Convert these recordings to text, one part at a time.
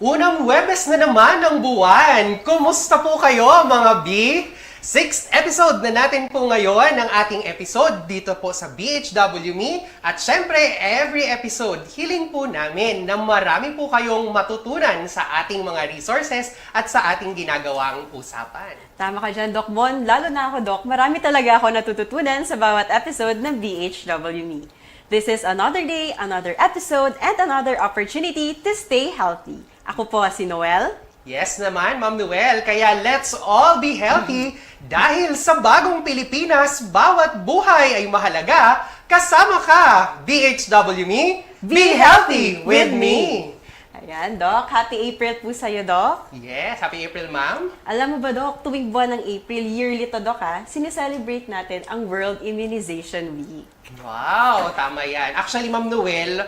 Unang Huwebes na naman ng buwan. Kumusta po kayo mga B? Sixth episode na natin po ngayon ng ating episode dito po sa BHW Me. At syempre, every episode, hiling po namin na marami po kayong matutunan sa ating mga resources at sa ating ginagawang usapan. Tama ka dyan, Doc Mon. Lalo na ako, Doc. Marami talaga ako natututunan sa bawat episode ng BHW Me. This is another day, another episode, and another opportunity to stay healthy. Ako po si Noel. Yes naman, Ma'am Noel. Kaya let's all be healthy dahil sa bagong Pilipinas, bawat buhay ay mahalaga. Kasama ka, BHW Me, be healthy with me. Ayan, Doc. Happy April po sa'yo, Doc. Yes, happy April, Ma'am. Alam mo ba, Doc, tuwing buwan ng April, yearly to, Doc, sineselebrate natin ang World Immunization Week. Wow, tama yan. Actually, Ma'am Noel,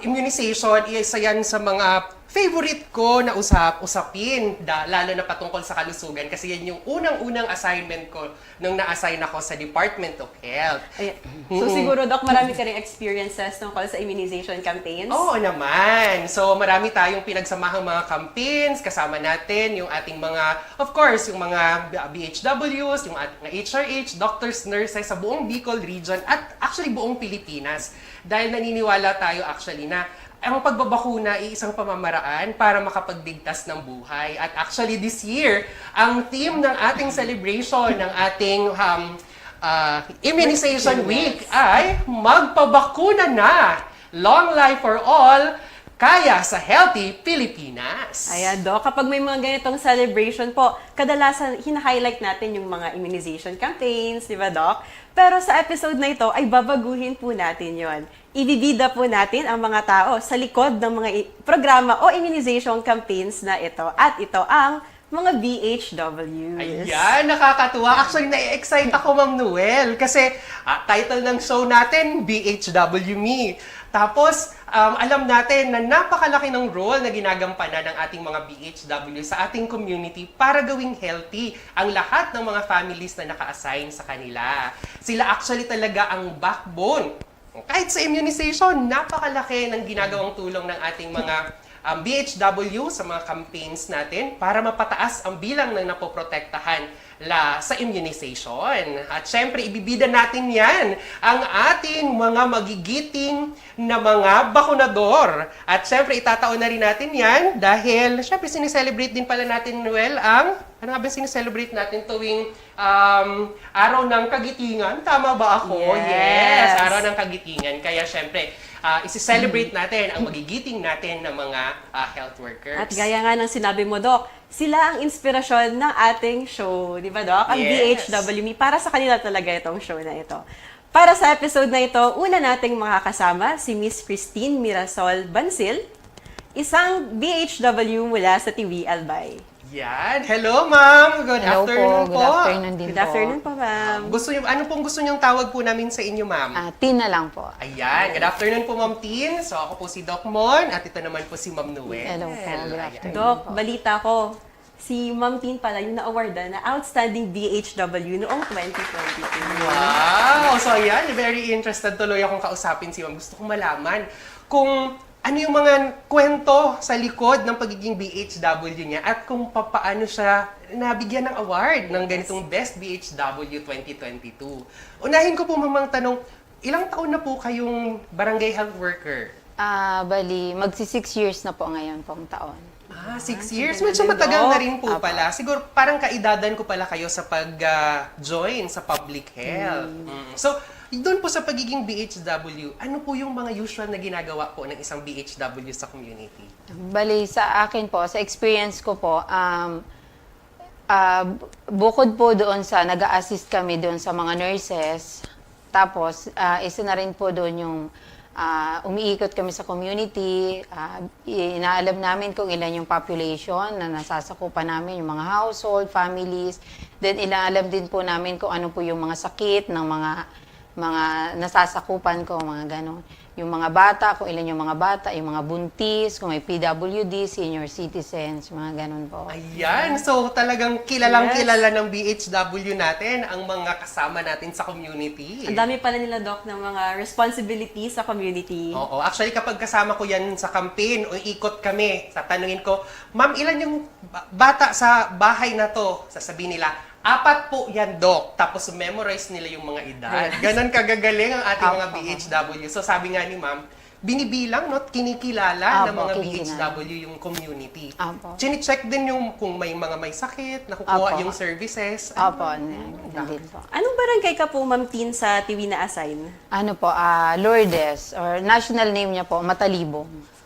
immunization, isa yan sa mga favorite ko na usapin, lalo na patungkol sa kalusugan kasi yan yung unang-unang assignment ko nung na-assign ako sa Department of Health. Ayan. So siguro, Doc, marami ka rin experiences tungkol sa immunization campaigns? Oo naman. So marami tayong pinagsamahang mga campaigns, kasama natin yung ating mga, of course, yung mga BHWs, yung ating mga HRH, doctors, nurses sa buong Bicol region at actually buong Pilipinas. Dahil naniniwala tayo actually na ang pagbabakuna ay isang pamamaraan para makapagligtas ng buhay. At actually this year, ang theme ng ating celebration, ng ating Immunization Week ay magpabakuna na! Long life for all, kaya sa healthy Pilipinas. Ayan, Doc. Kapag may mga ganitong celebration po, kadalasan hina-highlight natin yung mga immunization campaigns, di ba, Doc? Pero sa episode na ito ay babaguhin po natin yon. Ibibida po natin ang mga tao sa likod ng mga programa o immunization campaigns na ito. At ito ang mga BHWs. Ayan, nakakatuwa. Actually, na-excite ako, Ma'am Noel. Kasi title ng show natin, BHW Me. Tapos, alam natin na napakalaki ng role na ginagampanan ng ating mga BHW sa ating community para gawing healthy ang lahat ng mga families na naka-assign sa kanila. Sila actually talaga ang backbone. Kahit sa immunization, napakalaki ng ginagawang tulong ng ating mga BHW sa mga campaigns natin para mapataas ang bilang ng napoprotektahan sa immunization. At syempre, ibibida natin yan ang ating mga magigiting na mga bakunador. At syempre, itataon na rin natin yan dahil syempre, sineselebrate din pala natin, Noel, ano nga ba sineselebrate natin tuwing araw ng kagitingan? Tama ba ako? Yes! Araw ng kagitingan. Kaya syempre, isi-celebrate natin ang magigiting natin ng mga health workers. At gaya nga ng sinabi mo, Doc, sila ang inspirasyon ng ating show. Di ba, Doc? Ang Yes. BHW Me. Para sa kanila talaga itong show na ito. Para sa episode na ito, una nating makakasama si Miss Christine Mirasol Bansil, isang BHW mula sa TV Albay. Yan. Hello, ma'am. Good Hello afternoon po. Good afternoon din Good po. afternoon po, ma'am. Ano pong gusto niyong tawag po namin sa inyo, ma'am? Tina lang po. Ayan. Good afternoon po, Ma'am Tin. So, ako po si Doc Mon at ito naman po si Ma'am Noel. Hello po. Good Ayan. afternoon. Doc, balita ko, si Ma'am Tin pala yung na-awardan na Outstanding BHW noong 2022. Wow! So, ayan. Very interested tuloy akong kausapin si ma'am. Gusto kong malaman kung ano yung mga kwento sa likod ng pagiging BHW niya at kung paano siya nabigyan ng award ng ganitong Best BHW 2022. Unahin ko po mamang tanong, ilang taon na po kayong barangay health worker? Bali, magsi 6 years na po ngayon pong taon. 6 years? tagal Medyo na din, matagal Doc. na rin po pala. Siguro parang kaidadan ko pala kayo sa pag-join sa public health. So, doon po sa pagiging BHW, ano po yung mga usual na ginagawa po ng isang BHW sa community? Bali, sa akin po, sa experience ko po, bukod po doon sa nag-a-assist kami doon sa mga nurses, tapos isa na rin po doon yung umiikot kami sa community, inaalam namin kung ilan yung population na nasasakupan namin, yung mga household, families, then inaalam din po namin kung ano po yung mga sakit ng mga nasasakupan ko, mga ganon. yung mga bata, kung ilan yung mga bata, yung mga buntis, kung may PWD, senior citizens, mga ganun po. Ayan, so talagang kilalang-kilala ng BHW natin ang mga kasama natin sa community. Ang dami pala nila, Doc, ng mga responsibilities sa community. Oo, actually kapag kasama ko yan sa campaign o ikot kami, tatanungin ko, ma'am, ilan yung bata sa bahay na to? Sasabihin nila, 4 po yan, Doc. Tapos memorize nila yung mga edad. Ganon kagagaling ang ating mga BHW. So sabi nga ni ma'am, binibilang, no? Kinikilala ng mga kinikilala. BHW yung community. Apo. Chine-check din yung kung may mga may sakit, nakukuha Apo. yung services. Opo, din po. Anong barangay ka po, Ma'am Tin, sa Tiwi na assign? Ano po, Lourdes, or national name niya po, Matalibong.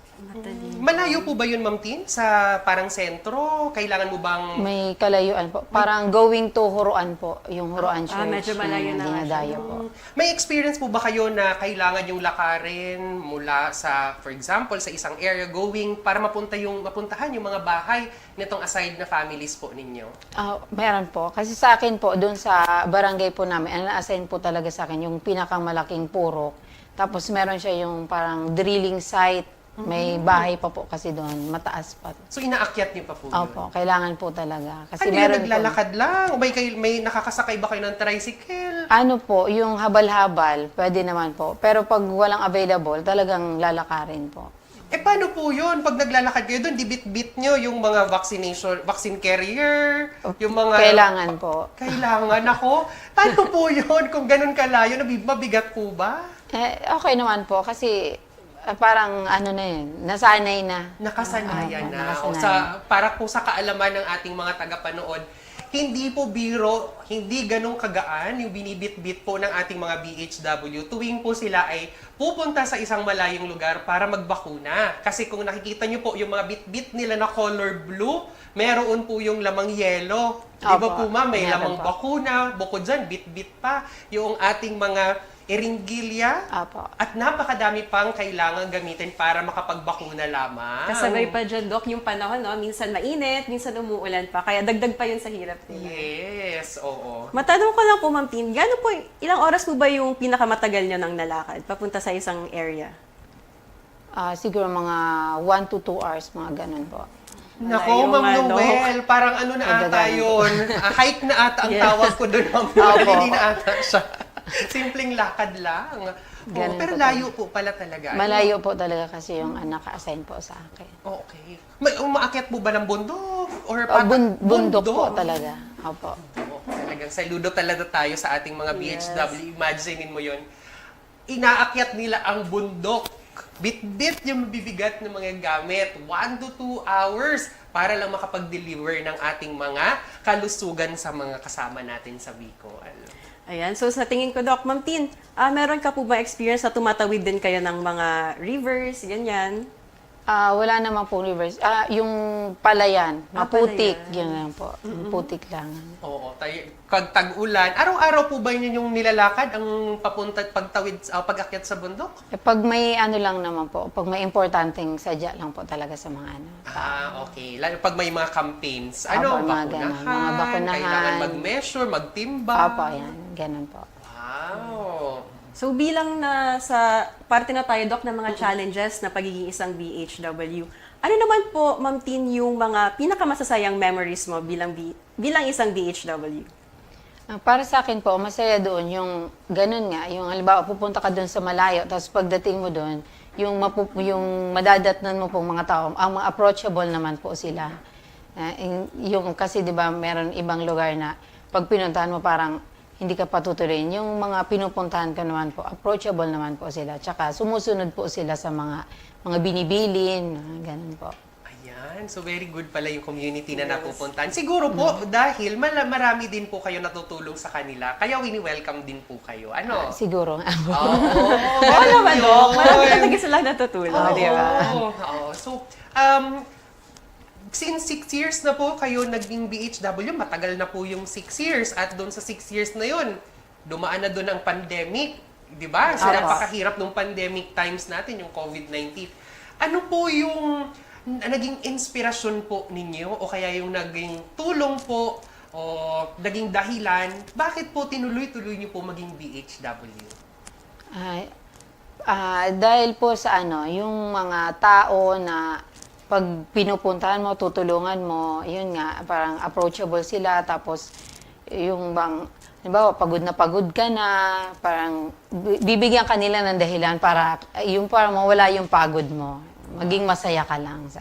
Malayo po ba yun, Ma'am Tin? Sa parang sentro? Kailangan mo bang... May kalayuan po. Parang going to Huruan po, yung Huruan Church. medyo malayo na nga dinadayo siya. po. May experience po ba kayo na kailangan yung lakarin mula sa, for example, sa isang area going para mapuntahan yung mga bahay nitong aside na families po ninyo? Meron po. Kasi sa akin po, doon sa barangay po namin, ang na-assign po talaga sa akin yung pinakamalaking purok. Tapos meron siya yung parang drilling site. May bahay pa po kasi doon, mataas pa. So inaakyat niyo pa po yun? Opo, kailangan po talaga. Kasi Ano meron yung naglalakad lang? May nakakasakay ba kayo ng tricycle? Ano po, yung habal-habal, pwede naman po. Pero pag walang available, talagang lalakarin po. Paano po yun? Pag naglalakad kayo doon, di-bit nyo yung mga vaccine carrier, yung mga... Kailangan po. Kailangan ako. Paano po yun? Kung ganun kalayo, mabigat po ba? Okay naman po kasi parang ano na yun, nasanay na. Nakasanayan na. O Nakasanayan. para po sa kaalaman ng ating mga tagapanood, hindi po biro, hindi ganong kagaan yung binibit-bit po ng ating mga BHW tuwing po sila ay pupunta sa isang malayong lugar para magbakuna. Kasi kung nakikita nyo po yung mga bit-bit nila na color blue, meron po yung lamang yellow. Di ba Opo, po ma'am, may meron lamang po. bakuna, bukod dyan, bit-bit pa yung ating mga eringilya. Apo. At napakadami pang kailangan gamitin para makapagbakuna lamang. Kasabay pa dyan, Doc, yung panahon, no? Minsan mainit, minsan umuulan pa. Kaya dagdag pa yun sa hirap nila. Yes, oo. Matanong ko lang po, Ma'am Tin, gaano po, ilang oras po ba yung pinakamatagal nyo ng nalakad papunta sa isang area? Siguro mga 1 to 2 hours, mga ganun po. Nako, Malayo Ma'am nga, Doc. Noel, parang ano na ata Nagdadaan. yun. Hike na ata ang Yes. tawag ko doon, Ma'am Noel. Opo. Hindi na ata siya. Simpleng lakad lang. Ganun Pero po layo po pala talaga. Malayo po talaga kasi yung naka-assign po sa akin. Okay. Umaakyat po ba ng bundok? Or Bundok po talaga. Opo. Oo, talagang saludo talaga tayo sa ating mga Yes. BHW. Imaginein mo yun. Inaakyat nila ang bundok. Bit-bit yung mabibigat ng mga gamit. 1 to 2 hours para lang makapag-deliver ng ating mga kalusugan sa mga kasama natin sa Bicol. Ayan, so sa tingin ko, Doc, Ma'am Tin, meron ka po ba experience na tumatawid din kayo ng mga rivers, ganyan? Wala naman po reverse. Yung palayan, maputik, Palayan. yun lang po. Putik lang. Oo, pag tag-ulan, araw-araw po ba yun yung nilalakad ang pag-akyat sa bundok? Pag may ano lang naman po, pag may importanteng sadya lang po talaga sa mga ano. Okay. Lalo pag may mga campaigns. Apo, mga Bakunahan, ganun. Mga bakunahan. Kailangan mag-measure, magtimba. Opo, yan. Ganun po. Wow. So bilang na sa parte na tayo, Doc, ng mga challenges na pagiging isang BHW, ano naman po, Ma'am Tin, yung mga pinakamasasayang memories mo bilang isang BHW? Para sa akin po, masaya doon yung ganun nga, yung halimbawa pupunta ka doon sa malayo, tapos pagdating mo doon, yung madadatnan mo pong mga tao, ang mga approachable naman po sila. Yung kasi 'di ba, meron ibang lugar na pag pinuntahan mo parang hindi ka patutuloyin. Yung mga pinupuntahan ka naman po, approachable naman po sila. Tsaka sumusunod po sila sa mga binibilin, ganun po. Ayan. So, very good pala yung community na napupuntahan. Siguro po, dahil marami din po kayo natutulong sa kanila, kaya wini-welcome din po kayo. Ano? Siguro. Oo. Oo naman, Doc. Marami talaga silang natutulong, di ba? Oo. So, since 6 years na po kayo naging BHW, matagal na po yung 6 years. At doon sa 6 years na yun, dumaan na doon ang pandemic. Di ba? So, Opo. napakahirap ng pandemic times natin, yung COVID-19. Ano po yung naging inspirasyon po ninyo o kaya yung naging tulong po o naging dahilan, bakit po tinuloy-tuloy niyo po maging BHW? Dahil po sa yung mga tao na pag pinupuntahan mo, tutulungan mo, yun nga, parang approachable sila, tapos yung bang, halimbawa, pagod na pagod ka na, parang bibigyan ka nila ng dahilan para, yung parang mawala yung pagod mo. Maging masaya ka lang sa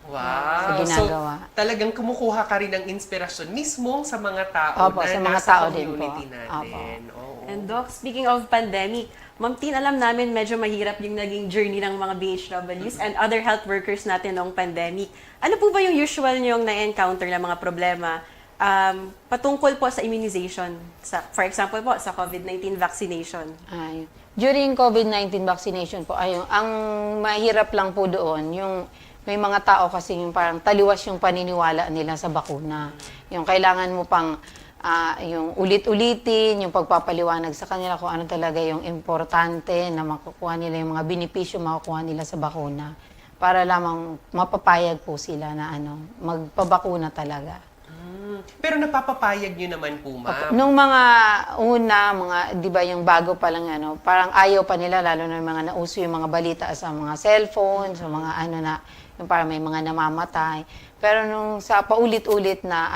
Wow. sa ginagawa. So, talagang kumukuha ka rin ng inspirasyon mismo sa mga tao Opo, na sa mga nasa tao din po. community natin. Oo. And Doc, speaking of pandemic, Ma'am Tin, alam namin medyo mahirap yung naging journey ng mga BHWs and other health workers natin noong pandemic. Ano po ba yung usual nyong na-encounter na mga problema patungkol po sa immunization? For example po, sa COVID-19 vaccination. During COVID-19 vaccination po, ang mahirap lang po doon, yung may mga tao kasi yung parang taliwas yung paniniwala nila sa bakuna. Yung kailangan mo pang yung ulit-ulitin, yung pagpapaliwanag sa kanila kung ano talaga yung importante na makukuha nila, yung mga benepisyo makukuha nila sa bakuna para lamang mapapayag po sila na magpabakuna talaga. Pero napapapayag nyo naman po, ma'am. Nung mga di ba yung bago pa lang parang ayaw pa nila, lalo na yung mga nauso yung mga balita sa mga cellphone, sa mga yung parang may mga namamatay. Pero nung sa paulit-ulit na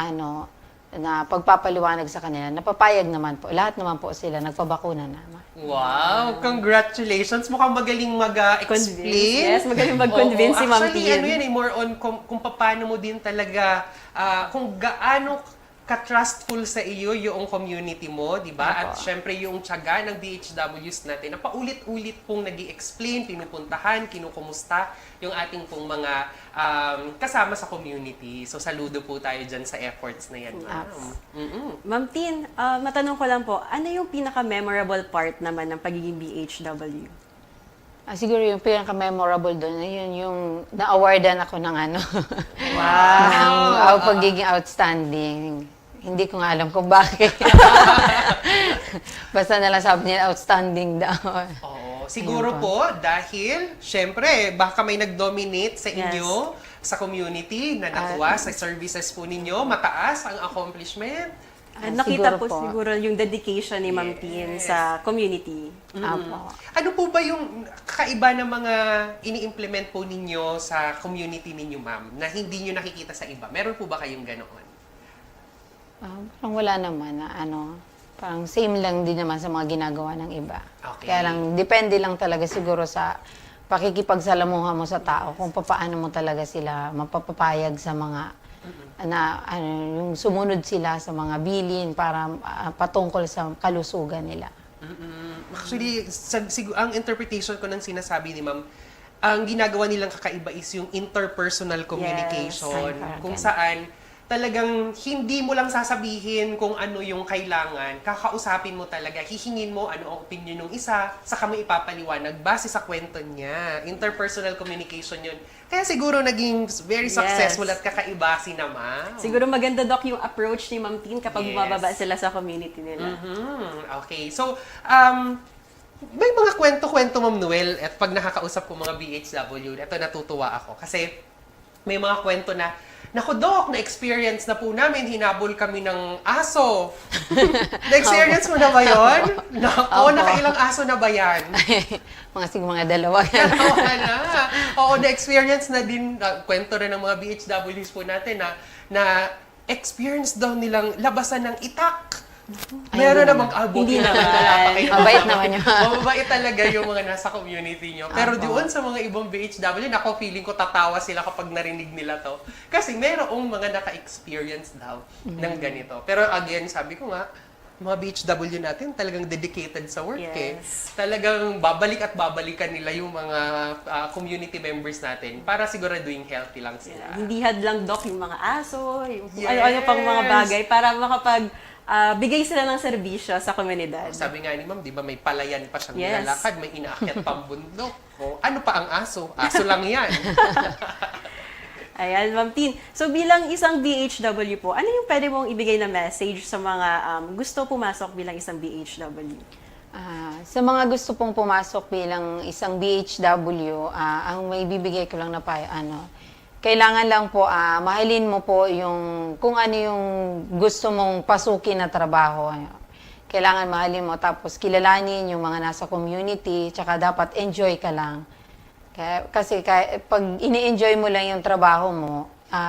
na pagpapaliwanag sa kanila, napapayag naman po. Lahat naman po sila nagpabakuna naman. Wow! Congratulations! Mukhang magaling mag-explain. Yes, magaling mag-convince si Ma'am Actually, Tin. yan eh, more on kung paano mo din talaga, kung gaano ka-trustful sa iyo yung community mo, di ba? At syempre yung tiyaga ng BHWs natin na paulit-ulit pong nag-i-explain, pinupuntahan, kinukumusta yung ating pong mga kasama sa community. So, saludo po tayo dyan sa efforts na yan, ma'am. Ma'am Tin, matanong ko lang po, ano yung pinaka-memorable part naman ng pagiging BHW? Siguro yung pinaka-memorable doon, yun yung na-awardan ako ng Wow! ng pagiging outstanding. Hindi ko nga alam kung bakit. Basta nalang sabi nila outstanding daw. Oo, siguro po dahil, syempre, baka may nag-dominate sa inyo, sa community, na nakuha sa services po ninyo, mataas ang accomplishment. Nakita siguro po po. siguro yung dedication ni Ma'am Tin sa community. Apo. Ano po ba yung kakaiba ng mga ini-implement po ninyo sa community ninyo, ma'am, na hindi nyo nakikita sa iba? Meron po ba kayong ganoon? Parang wala naman na parang same lang din naman sa mga ginagawa ng iba. Okay. Kaya lang, depende lang talaga siguro sa pakikipagsalamuha mo sa tao kung paano mo talaga sila mapapapayag sa mga yung sumunod sila sa mga bilin para patungkol sa kalusugan nila. Actually, ang interpretation ko ng sinasabi ni ma'am, ang ginagawa nilang kakaiba is yung interpersonal communication. Yes, Kung saan talagang hindi mo lang sasabihin kung ano yung kailangan, kakausapin mo talaga, hihingin mo ano ang opinion ng isa, saka mo ipapaliwanag base sa kwento niya. Interpersonal communication yun. Kaya siguro naging very successful at kakaiba si ma'am. Siguro maganda, Doc, yung approach ni Ma'am Tin kapag Yes. bumababa sila sa community nila. Okay. So, may mga kwento-kwento, Ma'am Noel, at pag nakakausap ko mga BHW, ito natutuwa ako. Kasi may mga kwento na, naku, Doc, na-experience na po namin, hinabol kami ng aso. Na-experience mo na ba yun? Naku, nakailang aso na ba yan? mga dalawa. Dalawa na. Oo, na-experience na din, kwento rin ng mga BHWs po natin na experience daw nilang labasan ng itak. Meron na mag-abot. Hindi na. naman. Mabait naman yun. Mabait talaga yung mga nasa community nyo. Pero doon sa mga ibang BHW, nako, feeling ko tatawa sila kapag narinig nila to. Kasi merong mga naka-experience daw ng ganito. Pero again, sabi ko nga, mga BHW natin talagang dedicated sa work eh. Yes. Talagang babalik at babalikan nila yung mga community members natin para siguraduhin healthy lang sila. Hindi hadlang, Doc, yung mga aso, yung Yes. ano-ano pang mga bagay para bigay sila ng serbisyo sa komunidad. Sabi nga ni ma'am, di ba may palayan pa siyang Yes. nilalakad, may inaakyat pang bundok. O, ano pa ang aso? Aso lang yan. Ayan, Ma'am Tin. So bilang isang BHW po, ano yung pwede mong ibigay na message sa mga gusto pumasok bilang isang BHW? Sa mga gusto pong pumasok bilang isang BHW, ang may bibigay ko lang na payo, kailangan lang po, mahalin mo po yung, kung ano yung gusto mong pasukin na trabaho. kailangan mahalin mo, tapos kilalanin yung mga nasa community, tsaka dapat enjoy ka lang. Kasi pag ini-enjoy mo lang yung trabaho mo,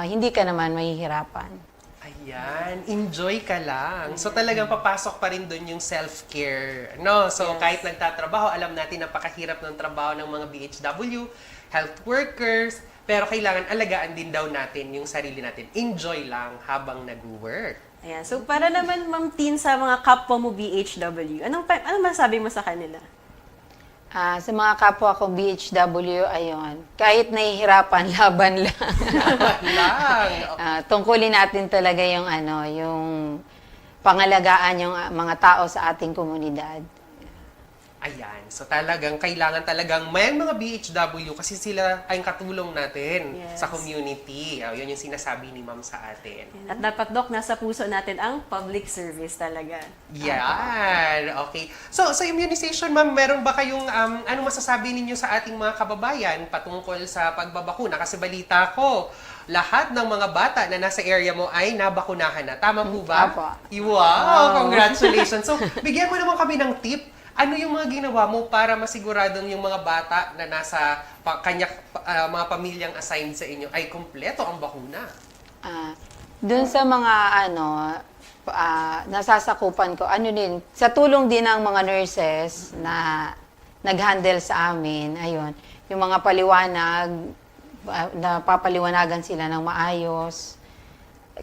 hindi ka naman mahihirapan. Ayan, enjoy ka lang. So talagang papasok pa rin doon yung self-care. No? So Yes. kahit nagtatrabaho, alam natin napakahirap ng trabaho ng mga BHW, health workers, pero kailangan alagaan din daw natin yung sarili natin. Enjoy lang habang nag-work. Ayan. So, para naman, Ma'am Tin, sa mga kapwa mo BHW, anong masabi mo sa kanila? Sa mga kapwa ko BHW, ayun, kahit nahihirapan, laban lang. lang. Tungkulin natin talaga yung yung pangalagaan yung mga tao sa ating komunidad. Ayan. So talagang kailangan talagang may mga BHW kasi sila ay katulong natin Yes. sa community. Yun yung sinasabi ni Ma'am sa atin. At dapat, Doc, nasa puso natin ang public service talaga. Yan. Okay. So, sa immunization, Ma'am, meron ba kayong ano masasabi ninyo sa ating mga kababayan patungkol sa pagbabakuna? Kasi balita ko, lahat ng mga bata na nasa area mo ay nabakunahan na. Tama po ba? Apo. Wow! Congratulations! So, bigyan mo naman kami ng tip. Ano yung mga ginawa mo para masiguradong yung mga bata na nasa mga pamilyang assigned sa inyo ay kumpleto ang bakuna? Doon sa mga nasasakupan ko, sa tulong din ng mga nurses na nag-handle sa amin, ayun, yung mga paliwanag, napapaliwanagan sila ng maayos,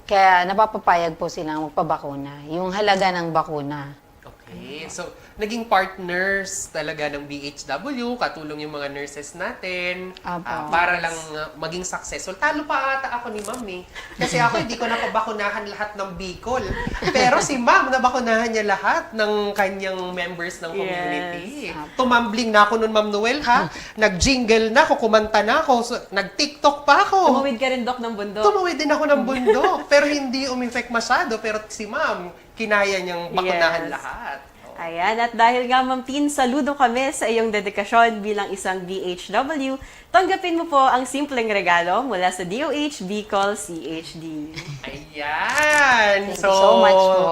kaya napapapayag po silang magpabakuna, yung halaga ng bakuna. Okay. So, naging partners talaga ng BHW, katulong yung mga nurses natin, Apo. para lang maging successful. Talo pa ata ako ni Ma'am eh. Kasi ako hindi ko napabakunahan lahat ng Bicol. Pero si Ma'am, nabakunahan niya lahat ng kanyang members ng community. Yes. Tumambling na ako nun, Ma'am Noel, ha? Nag-jingle na ako, kumanta na ako, nag-TikTok pa ako. Tumawid ka rin, Doc, ng bundok. Tumawid din ako ng bundok, pero hindi umifect masyado. Pero si Ma'am, kinaya niyang bakunahan Yes. lahat. Ayan, at dahil nga, Ma'am Tin, saludo kami sa iyong dedikasyon bilang isang BHW, tanggapin mo po ang simpleng regalo mula sa DOH Bicol CHD. Ayan! Thank you so much po.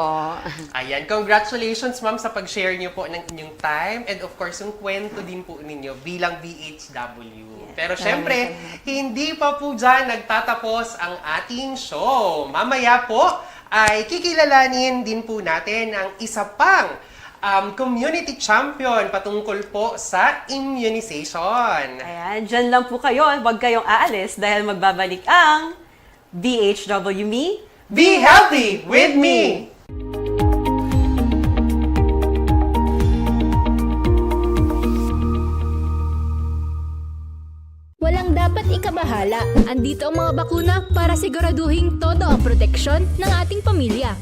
Ayan, congratulations ma'am sa pag-share niyo po ng inyong time and of course yung kwento din po ninyo bilang BHW. Pero syempre, hindi pa po dyan nagtatapos ang ating show. Mamaya po ay kikilalanin din po natin ang isa pang community champion patungkol po sa immunization. Ayan, dyan lang po kayo. Huwag kayong aalis dahil magbabalik ang BHW Me. Be healthy with me! Walang dapat ikabahala. Andito ang mga bakuna para siguraduhin todo ang proteksyon ng ating pamilya.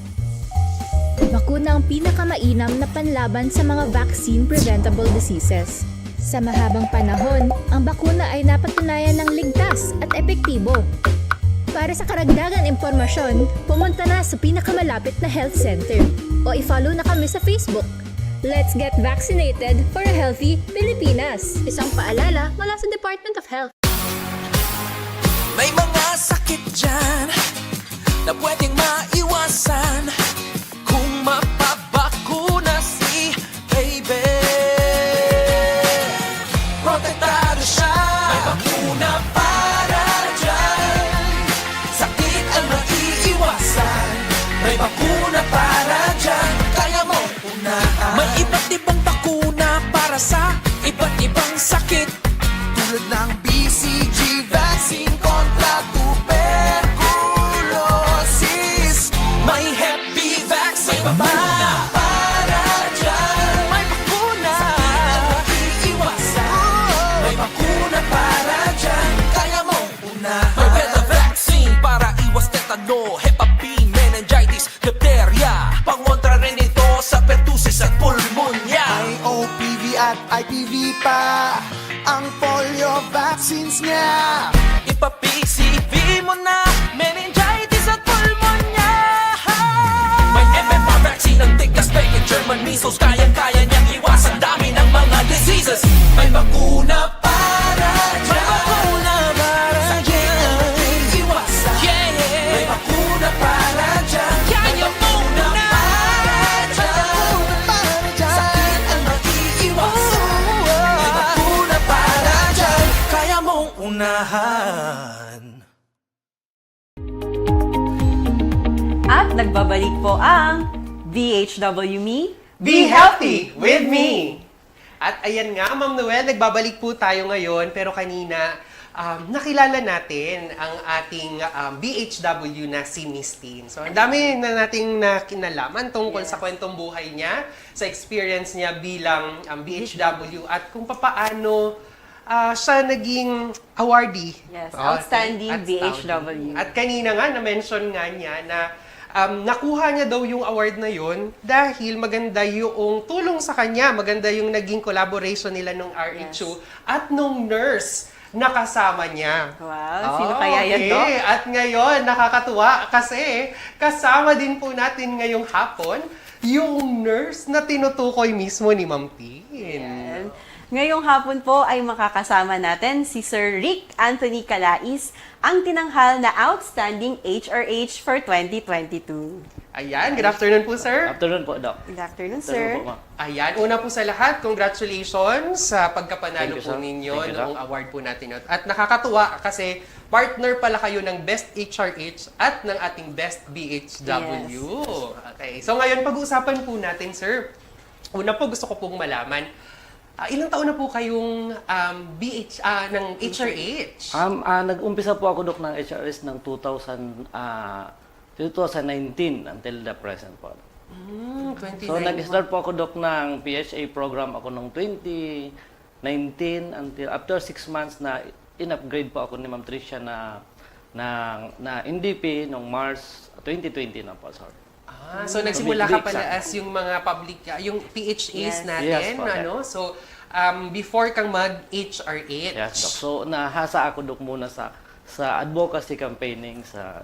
Bakuna ang pinakamainam na panlaban sa mga vaccine-preventable diseases. Sa mahabang panahon, ang bakuna ay napatunayan ng ligtas at epektibo. Para sa karagdagan impormasyon, pumunta na sa pinakamalapit na health center o i-follow na kami sa Facebook. Let's get vaccinated for a healthy Pilipinas. Isang paalala mula sa Department of Health. May mga sakit dyan na pwedeng maiwasan kung mapabakuna si baby. Protektado siya, may bakuna para dyan. Sakit ang maiiwasan, may bakuna para dyan. Kaya mo unaan. May iba't ibang bakuna para sa iba't ibang sakit. Tulad ng BCG vaccine kontra tuberculosis. May Hep B vaccine, may bakuna para dyan. May bakuna sakit ang maiiwasan, may bakuna para dyan. Kaya mo unahan. May Beta vaccine para iwas tetano, Hepa B, meningitis, diphtheria. Pangontra rin ito sa pertussis at pulmonya. May OPV at IPV pa ang polio vaccines niya. Ipa-PCV mo na, meningitis at pulmonya. May MMR vaccine ng tigkas, Spike, German measles. Kayang-kaya niyang iwasan dami ng mga diseases. May bakuna para dyan. May bakuna para dyan. Sakit ang maiiwasan. May bakuna para dyan. Kaya mo na para dyan. unahan. At nagbabalik po ang BHW Me. Be healthy with me! At ayan nga, Ma'am Noel, nagbabalik po tayo ngayon. Pero kanina, nakilala natin ang ating BHW na si Miss Teen. So, ang dami na nating kinalaman tungkol sa kwentong buhay niya, sa experience niya bilang BHW, at kung papaano siya naging awardee. Yes, outstanding BHW. At kanina nga, na-mention nga niya na nakuha niya daw yung award na yun dahil maganda yung tulong sa kanya, maganda yung naging collaboration nila nung RHU at nung nurse na kasama niya. Wow, sino kaya yan, Doc? At ngayon, nakakatuwa kasi kasama din po natin ngayong hapon yung nurse na tinutukoy mismo ni Ma'am Tin. Yan. Ngayong hapon po ay makakasama natin si Sir Rick Anthony Calais, ang tinanghal na Outstanding HRH for 2022. Ayan, good afternoon po, sir. Afternoon po, Doc. Good afternoon, Afternoon sir. po, ma'am. Ayan, una po sa lahat, congratulations sa pagkapanalo Thank you, po sir. ninyo Thank you, noong award po natin. At nakakatuwa kasi partner pala kayo ng Best HRH at ng ating Best BHW. Okay, so ngayon pag-uusapan po natin, sir. Una po gusto ko pong malaman, ilang taon na po kayong ng HRH? Nag-umpisa po ako, Doc, ng HRS ng 2019 until the present po. 29. So, nag-start po ako, Doc, ng PHA program ako noong 2019 until after 6 months na in-upgrade po ako ni Ma'am Tricia na NDP noong March 2020 na po, sorry. So nagsimula ka Public pala exam. as yung mga public, yung PHAs Yes. natin, Yes po, ano? So, before kang mag-HRH. Yes, Doc. So, nahasa ako, Doc, muna sa advocacy campaigning sa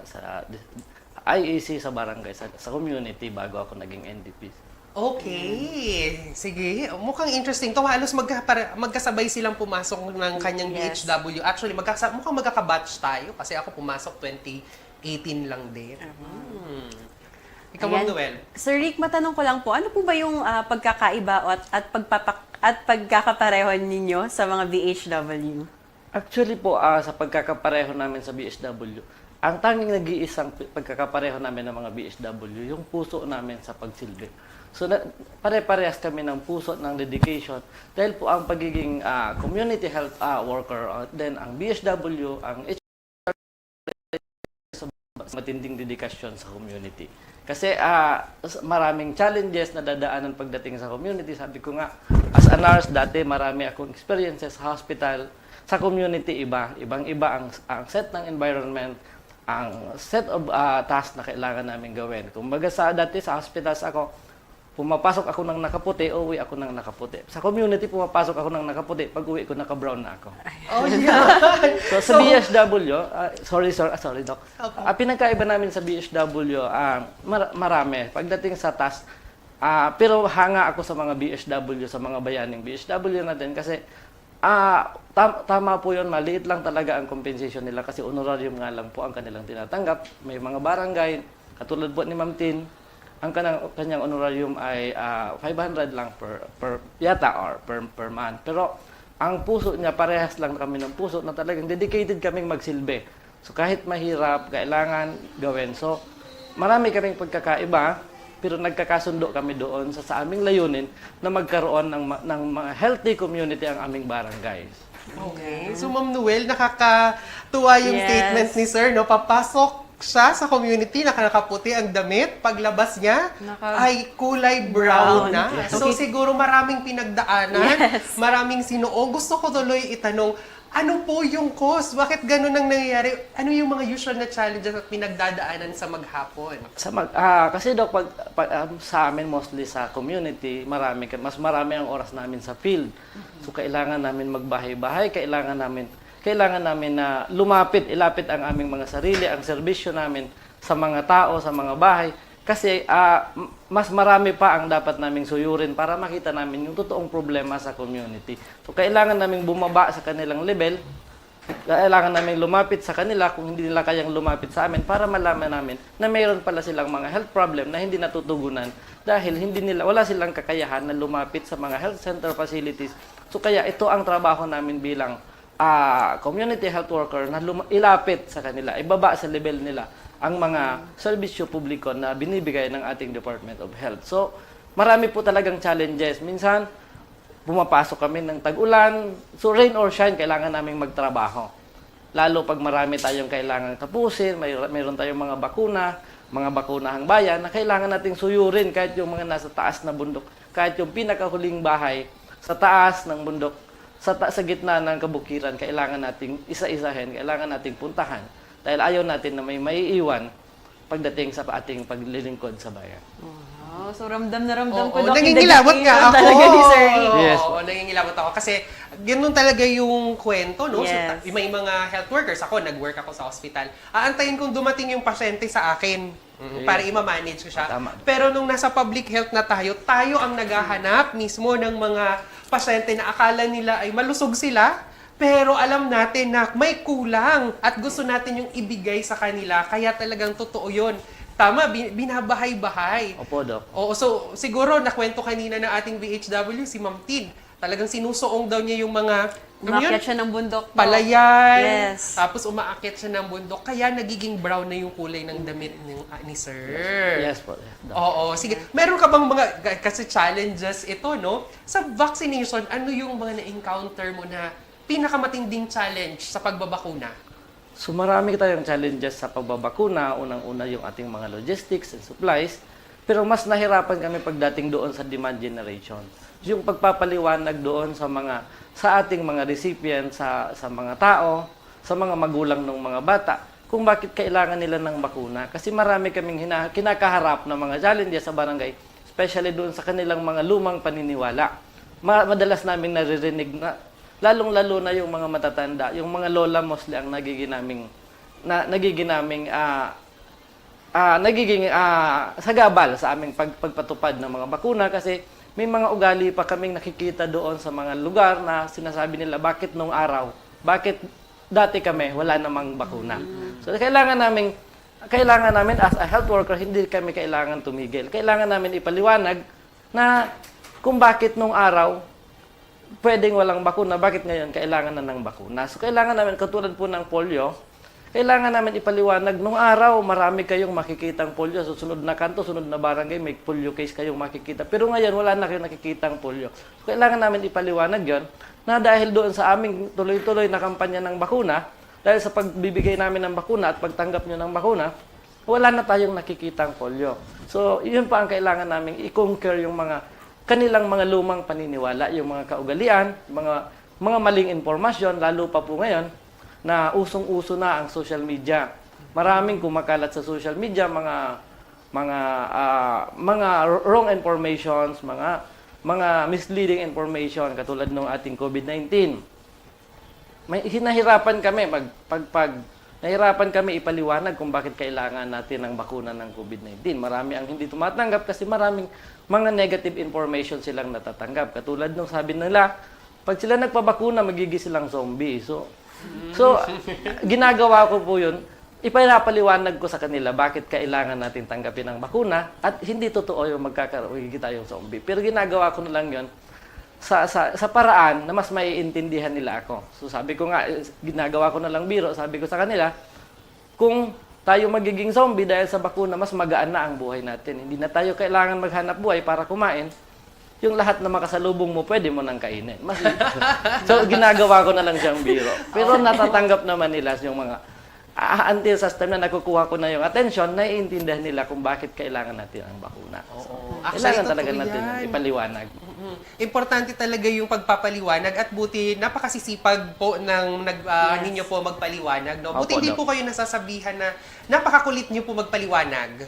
IAC sa barangay, sa community bago ako naging NDP. Okay. Sige. Mukhang interesting to. Halos magkasabay silang pumasok ng kanyang Yes. BHW. Actually, mukhang magkakabatch tayo kasi ako pumasok 2018 lang din. Ikaw, Ma'am Ayan. Noel. Sir Rick, matanong ko lang po, ano po ba yung pagkakaiba at pagkakapareho ninyo sa mga BHW? Actually po, sa pagkakapareho namin sa BSW, ang tanging nag-iisang pagkakapareho namin ng mga BSW, yung puso namin sa pagsilbi. So, pare-parehas kami ng puso, ng dedication. Dahil po ang pagiging community health worker, then ang BSW, ang matinding dedikasyon sa community. Kasi maraming challenges na dadaanan pagdating sa community. Sabi ko nga, as a nurse dati, marami akong experiences sa hospital. Sa community, ibang-iba ang set ng environment, ang set of tasks na kailangan namin gawin. Kung baga dati sa hospitals ako, pumapasok ako ng nakaputi, uwi ako ng nakaputi. Sa community, pumapasok ako ng nakaputi, pag uwi ko, naka-brown na ako. Oh, yeah. So, sa BSW, sorry, Doc. Pinagkaiba namin sa BSW, marami. Pagdating sa task, pero hanga ako sa mga BSW, sa mga bayaning BSW natin kasi tama po yun, maliit lang talaga ang compensation nila kasi honorarium nga lang po ang kanilang tinatanggap. May mga barangay, katulad po ni Ma'am Tin, ang kanyang honorarium ay 500 lang per yata or per month. Pero ang puso niya, parehas lang kami ng puso na talagang dedicated kaming magsilbi. So kahit mahirap, kailangan gawin. So marami kaming pagkakaiba, pero nagkakasundo kami doon sa aming layunin na magkaroon ng mga healthy community ang aming barangay. Okay. So, Ma'am Noel, nakakatuwa yung Yes. statement ni Sir, no? Papasok siya sa community, nakakaputi ang damit. Paglabas niya, ay kulay brown na. Yes. So, siguro maraming pinagdaanan, maraming sinuong. Gusto ko tuloy itanong, ano po yung cause? Bakit ganun ang nangyayari? Ano yung mga usual na challenges at pinagdadaanan sa maghapon? Kasi Doc, sa amin mostly sa community, mas marami ang oras namin sa field. So kailangan namin magbahay-bahay, kailangan namin na ilapit ang aming mga sarili, ang serbisyo namin sa mga tao, sa mga bahay. Kasi mas marami pa ang dapat naming suyurin para makita namin yung totoong problema sa community. So kailangan naming bumaba sa kanilang level, kailangan naming lumapit sa kanila kung hindi nila kayang lumapit sa amin para malaman namin na mayroon pala silang mga health problem na hindi natutugunan dahil wala silang kakayahan na lumapit sa mga health center facilities. So kaya ito ang trabaho namin bilang community health worker na ilapit sa kanila, ibaba sa level nila ang mga serbisyo publiko na binibigay ng ating Department of Health. So, marami po talagang challenges. Minsan, pumapasok kami ng tag-ulan. So, rain or shine, kailangan naming magtrabaho. Lalo pag marami tayong kailangan tapusin, mayroon tayong mga bakunahang bayan na kailangan nating suyurin kahit yung mga nasa taas na bundok, kahit yung pinakahuling bahay sa taas ng bundok, sa gitna ng kabukiran, kailangan nating isa-isahin, kailangan nating puntahan. Dahil ayaw natin na may maiiwan pagdating sa ating paglilingkod sa bayan. Oh, so ramdam na ramdam ko, Oo, Doc, yung nangingilabot nga dedication ako. talaga ni Sir Rick. Yes. Oo, nangingilabot ako. Kasi ganun talaga yung kwento, no? Yes. So, may mga health workers. Ako, nag-work ako sa hospital. Aantayin kung dumating yung pasyente sa akin para i-manage ko siya. Tama. Pero nung nasa public health na tayo ang naghahanap mismo ng mga pasyente na akala nila ay malusog sila, pero alam natin na may kulang at gusto natin yung ibigay sa kanila. Kaya talagang totoo yun. Tama, binabahay-bahay. Opo, Doc. Oo, so siguro nakwento kanina ng ating BHW, si Ma'am Tin. Talagang sinusuong daw niya yung mga Umakyat siya ng bundok. Doc. palayan. Yes. Tapos umaakyat siya ng bundok. Kaya nagiging brown na yung kulay ng damit ni Sir. Yes po. Yes, Doc. Oo, sige. Meron ka bang mga, kasi challenges ito, no? Sa vaccination, ano yung mga na-encounter mo na pinakamatinding challenge sa pagbabakuna? So marami tayong challenges sa pagbabakuna. Unang-una yung ating mga logistics and supplies. Pero mas nahirapan kami pagdating doon sa demand generation. Yung pagpapaliwanag doon sa ating mga recipient, sa mga tao, sa mga magulang ng mga bata, kung bakit kailangan nila ng bakuna. Kasi marami kaming kinakaharap na mga challenges sa barangay, especially doon sa kanilang mga lumang paniniwala. Madalas namin naririnig na, lalong-lalo na yung mga matatanda, yung mga lola mostly ang nagiging sagabal sa aming pagpatupad ng mga bakuna kasi may mga ugali pa kaming nakikita doon sa mga lugar na sinasabi nila bakit bakit dati kami wala namang bakuna. So kailangan namin as a health worker hindi kami kailangan tumigil. Kailangan namin ipaliwanag na kung bakit nung araw pwedeng walang bakuna, bakit ngayon kailangan na ng bakuna. So kailangan namin katulad po ng polio, kailangan namin ipaliwanag, nung araw, marami kayong makikitang polio. So, sunod na kanto, sunod na barangay, may polio case kayong makikita. Pero ngayon, wala na kayong nakikitang polio. So, kailangan namin ipaliwanag yon na dahil doon sa aming tuloy-tuloy na kampanya ng bakuna, dahil sa pagbibigay namin ng bakuna at pagtanggap nyo ng bakuna, wala na tayong nakikitang polio. So, yun pa ang kailangan namin i-conquer yung kanilang mga lumang paniniwala, yung mga kaugalian, mga maling informasyon, lalo pa po ngayon, na usong-uso na ang social media. Maraming kumakalat sa social media, mga wrong informations, mga misleading information katulad ng ating COVID-19. May hinahirapan kami nahirapan kami ipaliwanag kung bakit kailangan natin ng bakuna ng COVID-19. Marami ang hindi tumatanggap kasi maraming mga negative information silang natatanggap. Katulad nung sabi nila, pag sila nagpabakuna, magiging silang zombie. So, ginagawa ko po yun, ipinapaliwanag ko sa kanila bakit kailangan natin tanggapin ang bakuna at hindi totoo yung magiging tayong zombie. Pero ginagawa ko na lang yun sa paraan na mas maiintindihan nila ako. So sabi ko nga, ginagawa ko na lang biro, sabi ko sa kanila, kung tayo magiging zombie dahil sa bakuna, mas magaan na ang buhay natin. Hindi na tayo kailangan maghanap buhay para kumain. Yung lahat na makasalubong mo, pwede mo nang kainin. So, ginagawa ko na lang siyang biro. Pero natatanggap naman nila yung mga, until sa time na nakukuha ko na yung attention, naiintindihan nila kung bakit kailangan natin ang bakuna. So, kailangan talaga natin yung ipaliwanag. Importante talaga yung pagpapaliwanag at buti napakasisipag po ng ninyo po magpaliwanag. No? Buti Opo, hindi Doc. po kayo nasasabihan na napakakulit niyo po magpaliwanag.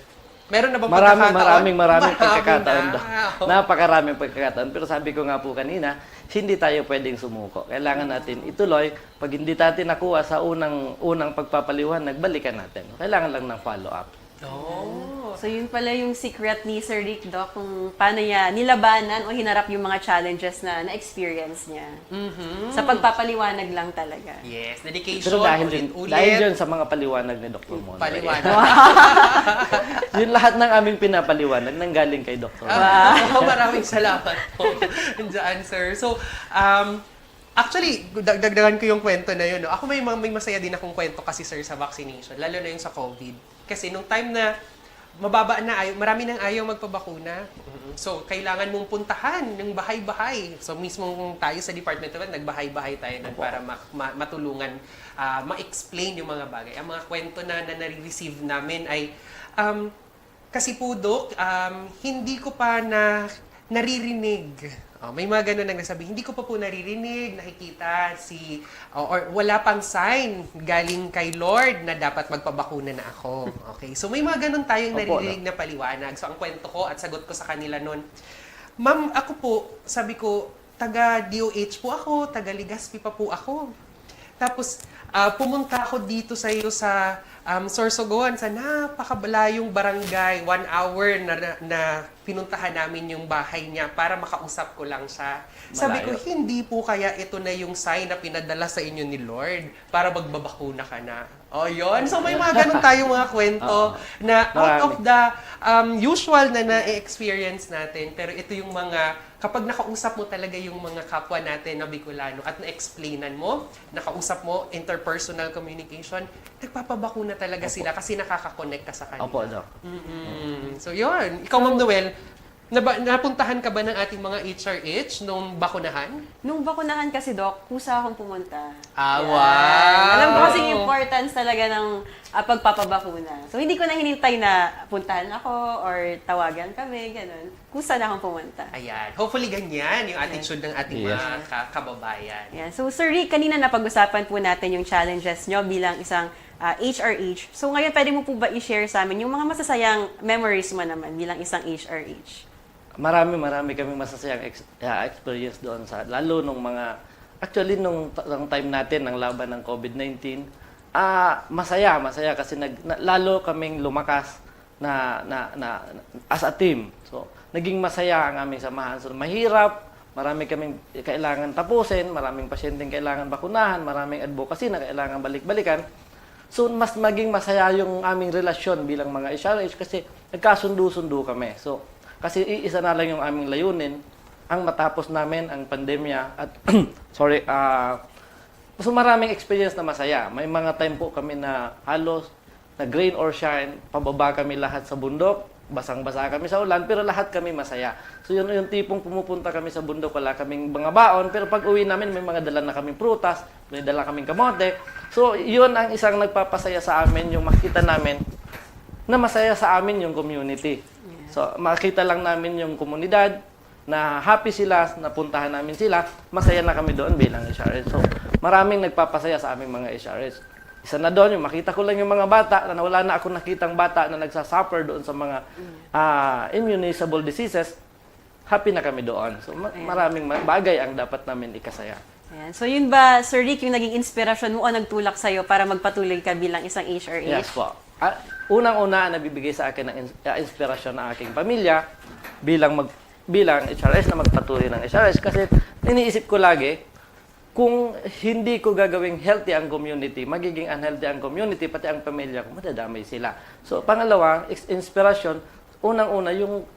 Meron na bang Maraming Marami pagkakataon. na. Oo. Napakaraming pagkakataon. Pero sabi ko nga po kanina, hindi tayo pwedeng sumuko. Kailangan natin ituloy. Pag hindi natin nakuha sa unang pagpapaliwanag, balikan natin. Kailangan lang ng follow-up. Oh. So yun pala yung secret ni Sir Rick, Doc, kung paano niya nilabanan o hinarap yung mga challenges na na-experience niya. Sa pagpapaliwanag lang talaga. Yes, dedication. Pero dahil ulit. dyan sa mga paliwanag ni Dr. Mon. Paliwanag. Yung lahat ng aming pinapaliwanag nanggaling kay Dr. Mon. Maraming salamat po dyan, sir. So, Actually, dagdagan ko yung kwento na yun. No? Ako may masaya din akong kwento kasi sir sa vaccination, lalo na yung sa COVID. Kasi nung time na mababa na marami nang ayaw magpabakuna. So, kailangan mong puntahan ng bahay-bahay. So, mismo tayo sa Department of Health, nagbahay-bahay tayo nun para matulungan, ma-explain yung mga bagay. Ang mga kwento na nare-receive namin ay, kasi po, Dok, hindi ko pa naririnig. May mga ganun nang nasabi, hindi ko pa po naririnig, nakikita or wala pang sign galing kay Lord na dapat magpabakuna na ako. Okay, so may mga ganun tayong naririnig na paliwanag. So ang kwento ko at sagot ko sa kanila nun, Ma'am, ako po, sabi ko, taga DOH po ako, taga Legazpi pa po ako. Tapos pumunta ako dito sa iyo sa Sorsogon, sa napakabalayong barangay, 1 hour na pinuntahan namin yung bahay niya para makausap ko lang siya. Sabi ko, hindi po kaya ito na yung sign na pinadala sa inyo ni Lord para magbabakuna ka na. O, yun. So, may mga ganun tayong mga kwento na out of the usual na na-experience natin. Pero ito yung mga, kapag nakausap mo talaga yung mga kapwa natin na Bicolano at na-explainan mo, nakausap mo, interpersonal communication, nagpapabakuna talaga sila kasi nakaka-connect ka sa kanila. Opo, Doc. So, yun. Ikaw, Ma'am Noel, napuntahan ka ba ng ating mga HRH nung bakunahan? Nung bakunahan kasi, Doc, kusa akong pumunta. Yan. Wow! Alam ko kasi yung importance talaga ng pagpapabakuna. So, hindi ko na hinintay na puntahan ako or tawagan kami, ganun. Kusa na akong pumunta. Ayan. Hopefully, ganyan yung attitude ng ating mga kababayan. Yan. So, Sir Rick, kanina napag-usapan po natin yung challenges nyo bilang isang HRH. So, ngayon, pwede mo po ba i-share sa amin yung mga masasayang memories mo naman bilang isang HRH? Marami kaming masasayang experience doon lalo nung actually nung time natin ng laban ng COVID-19, masaya kasi lalo kaming lumakas na as a team. So, naging masaya ang aming samahan. So, mahirap, marami kaming kailangan tapusin, maraming pasyenteng kailangan bakunahan, maraming advocacy na kailangan balik-balikan. So, mas maging masaya yung aming relasyon bilang mga HRH kasi nagkasundo-sundo kami. So, kasi iisa na lang yung aming layunin, ang matapos namin ang pandemya at so maraming experience na masaya. May mga time po kami na halos na rain or shine, pababa kami lahat sa bundok, basang-basa kami sa ulan, pero lahat kami masaya. So yun yung tipong pumupunta kami sa bundok, wala kaming mga baon, pero pag uwi namin may mga dala na kaming prutas, may dala kaming kamote. So yun ang isang nagpapasaya sa amin, yung makita namin na masaya sa amin yung community. So, makita lang namin yung komunidad na happy sila, napuntahan namin sila, masaya na kami doon bilang HRS. So, maraming nagpapasaya sa aming mga HRS. Isa na doon, yung makita ko lang yung mga bata, na wala na ako nakitang bata na nagsasuffer doon sa mga immunisable diseases, happy na kami doon. So, maraming bagay ang dapat namin ikasaya. Ayan. So, yun ba, Sir Rick, yung naging inspirasyon mo o nagtulak sa'yo para magpatuloy ka bilang isang HRH? Yes po. Unang-una, nabibigay sa akin ng inspirasyon ng aking pamilya bilang HRS na magpatuloy ng HRS kasi iniisip ko lagi, kung hindi ko gagawing healthy ang community, magiging unhealthy ang community, pati ang pamilya ko, madadamay sila. So, pangalawa, inspirasyon,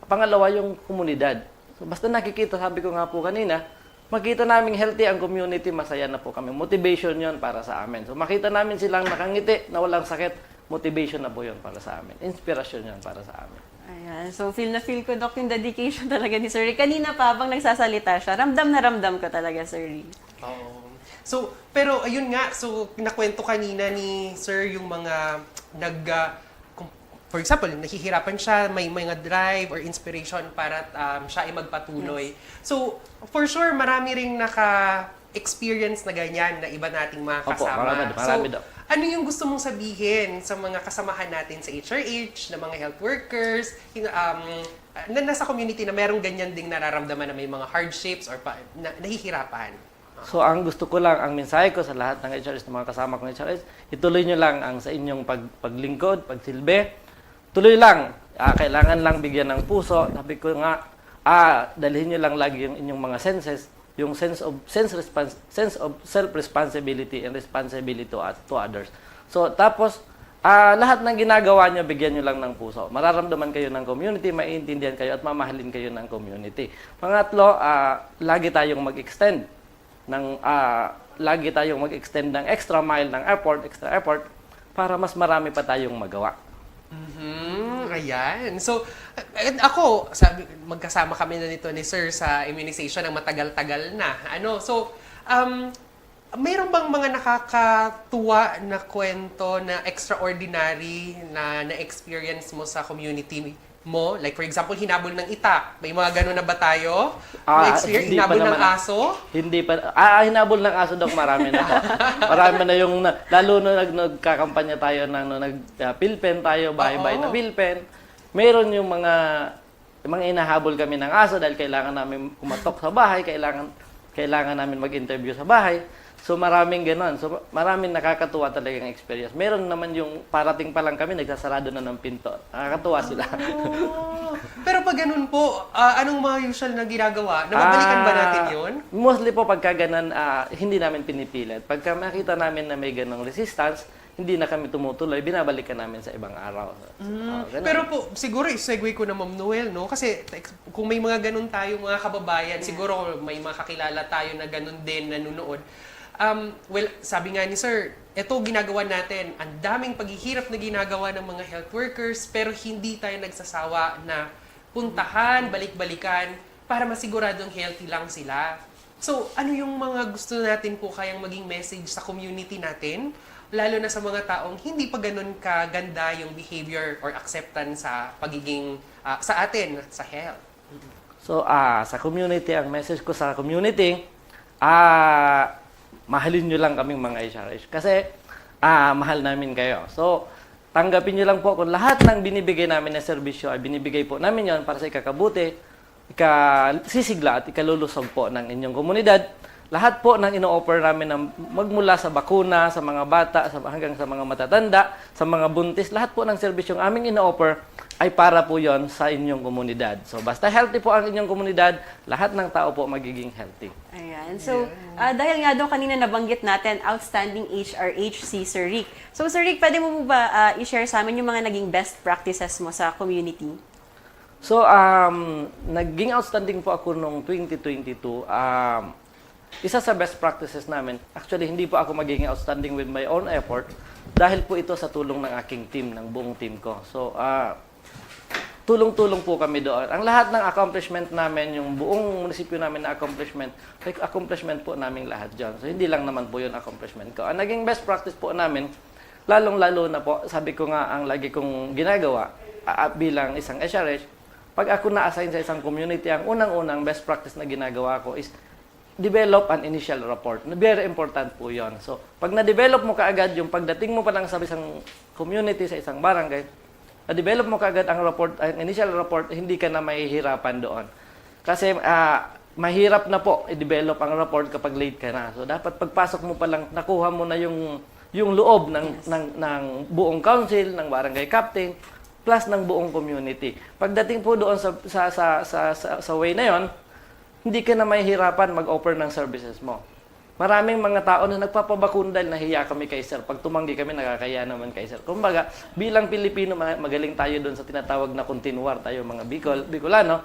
pangalawa yung komunidad. So, basta nakikita, sabi ko nga po kanina, makita namin healthy ang community, masaya na po kami. Motivation yon para sa amin. So, makita namin silang nakangiti, na walang sakit, motivation na po yun para sa amin. Inspirasyon yun para sa amin. Ayan. So, feel ko, Doc, yung dedication talaga ni Sir Rick. Kanina pa, habang nagsasalita siya, ramdam na ramdam ko talaga, Sir Rick. So, pero ayun nga, so nakwento kanina ni Sir yung mga for example, nahihirapan siya, may mga drive or inspiration para siya ay magpatuloy. Yes. So, for sure, marami ring naka-experience na ganyan na iba nating mga kasama. Opo, marami daw. Ano yung gusto mong sabihin sa mga kasamahan natin sa HRH, na mga health workers, na nasa community na merong ganyan ding nararamdaman na may mga hardships or nahihirapan? So, ang gusto ko lang, ang mensahe ko sa lahat ng HRS, ng mga kasama kong HRS, ituloy nyo lang ang sa inyong paglingkod, pagsilbi. Tuloy lang. Kailangan lang bigyan ng puso. Sabi ko nga, dalhin nyo lang lagi yung inyong mga senses, yung sense of self-responsibility and responsibility to others. So, tapos, lahat ng ginagawa nyo, bigyan nyo lang ng puso. Mararamdaman kayo ng community, maiintindihan kayo at mamahalin kayo ng community. Pangatlo, lagi tayong mag-extend lagi tayong mag-extend ng extra mile ng extra effort, para mas marami pa tayong magawa. Ayan. So, ako, magkasama kami na nito ni Sir sa immunization ng matagal-tagal na. Mayroon bang mga nakakatuwa na kwento na extraordinary na na-experience mo sa community mo? Like, for example, hinabol ng itak. May mga ganun na ba tayo? Na-experience? Hindi pa Hinabol ng naman. aso? Hindi pa. Hinabol ng aso, Dok, marami na po. Marami na yung, lalo na nagkakampanya tayo nag-pilpen tayo, bahay-bahay na pilpen. Meron yung mga inahabol kami ng aso dahil kailangan namin kumatok sa bahay, kailangan namin mag-interview sa bahay. So maraming ganon. So maraming nakakatuwa talagang experience. Meron naman yung parating pa lang kami, nagsasarado na ng pinto. Nakakatuwa sila. Pero pag ganun po, anong mga usual na ginagawa? Nababalikan ba natin yun? Mostly po pagka ganon, hindi namin pinipilit. Pagka makita namin na may ganong resistance, hindi na kami tumutuloy, binabalikan namin sa ibang araw. Ganun. Pero po, siguro segue ko na Ma'am Noel, no? Kasi kung may mga ganun tayo mga kababayan, siguro may mga kakilala tayo na ganun din nanonood. Well, sabi nga ni Sir, ito ginagawa natin, ang daming paghihirap na ginagawa ng mga health workers, pero hindi tayo nagsasawa na puntahan, balik-balikan, para masiguradong healthy lang sila. So, ano yung mga gusto natin po kayang maging message sa community natin, lalo na sa mga taong hindi pa ganun kaganda yung behavior or acceptance sa pagiging, sa atin, sa health? So, sa community, ang message ko sa community, mahalin nyo lang kaming mga HRH. Kasi, mahal namin kayo. So, tanggapin nyo lang po kung lahat ng binibigay namin na serbisyo ay binibigay po namin yon para sa ikakabuti, ikasisigla at ikalulusog po ng inyong komunidad. Lahat po ng ino-offer namin ng magmula sa bakuna, sa mga bata, hanggang sa mga matatanda, sa mga buntis, lahat po ng serbisyong aming ino-offer ay para po yon sa inyong komunidad. So, basta healthy po ang inyong komunidad, lahat ng tao po magiging healthy. Ayan. So, dahil nga daw kanina nabanggit natin, outstanding HRH si Sir Rick. So, Sir Rick, pwede mo ba i-share sa amin yung mga naging best practices mo sa community? So, naging outstanding po ako noong 2022. Isa sa best practices namin, actually hindi po ako magiging outstanding with my own effort dahil po ito sa tulong ng aking team, ng buong team ko. So, tulong-tulong po kami doon. Ang lahat ng accomplishment namin, yung buong munisipyo namin na accomplishment, like accomplishment po namin lahat dyan. So, hindi lang naman po yun accomplishment ko. Ang naging best practice po namin, lalong-lalo na po, sabi ko nga, ang lagi kong ginagawa bilang isang SRH, pag ako na-assign sa isang community, ang unang-unang best practice na ginagawa ko is develop an initial report. Very important po yon. So, pag na-develop mo kaagad yung pagdating mo pa lang sa isang community, sa isang barangay, na-develop mo kaagad ang report, ang initial report, hindi ka na mahihirapan doon. Kasi mahirap na po i-develop ang report kapag late ka na. So, dapat pagpasok mo pa lang, nakuha mo na yung loob ng buong council, ng barangay captain, plus ng buong community. Pagdating po doon sa way na yon, hindi ka na mahihirapan mag-offer ng services mo. Maraming mga tao na nagpapabakuna dahil nahiya kami kay Sir. Pag tumanggi kami, nakakaya naman kay Sir. Kumbaga, bilang Pilipino, magaling tayo doon sa tinatawag na continuar tayo, mga Bicolano.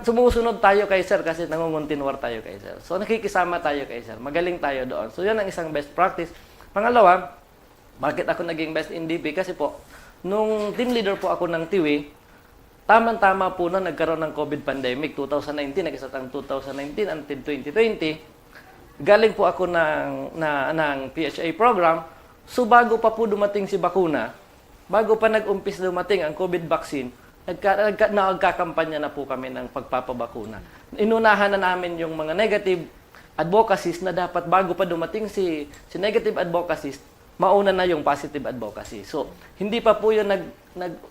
Sumusunod tayo kay Sir kasi nangunguntinuar tayo kay Sir. So, nakikisama tayo kay Sir. Magaling tayo doon. So, yan ang isang best practice. Pangalawa, bakit ako naging best in DP? Kasi po, nung team leader po ako ng TIWI, tama-tama po na nagkaroon ng COVID pandemic, 2019, nag-start ang 2019 until 2020. Galing po ako ng PHA program. So bago pa po dumating si bakuna, bago pa nag-umpis dumating ang COVID vaccine, nagkakampanya na po kami ng pagpapabakuna. Inunahan na namin yung mga negative advocacies na dapat bago pa dumating si negative advocacies, mauna na yung positive advocacy. So, hindi pa po yun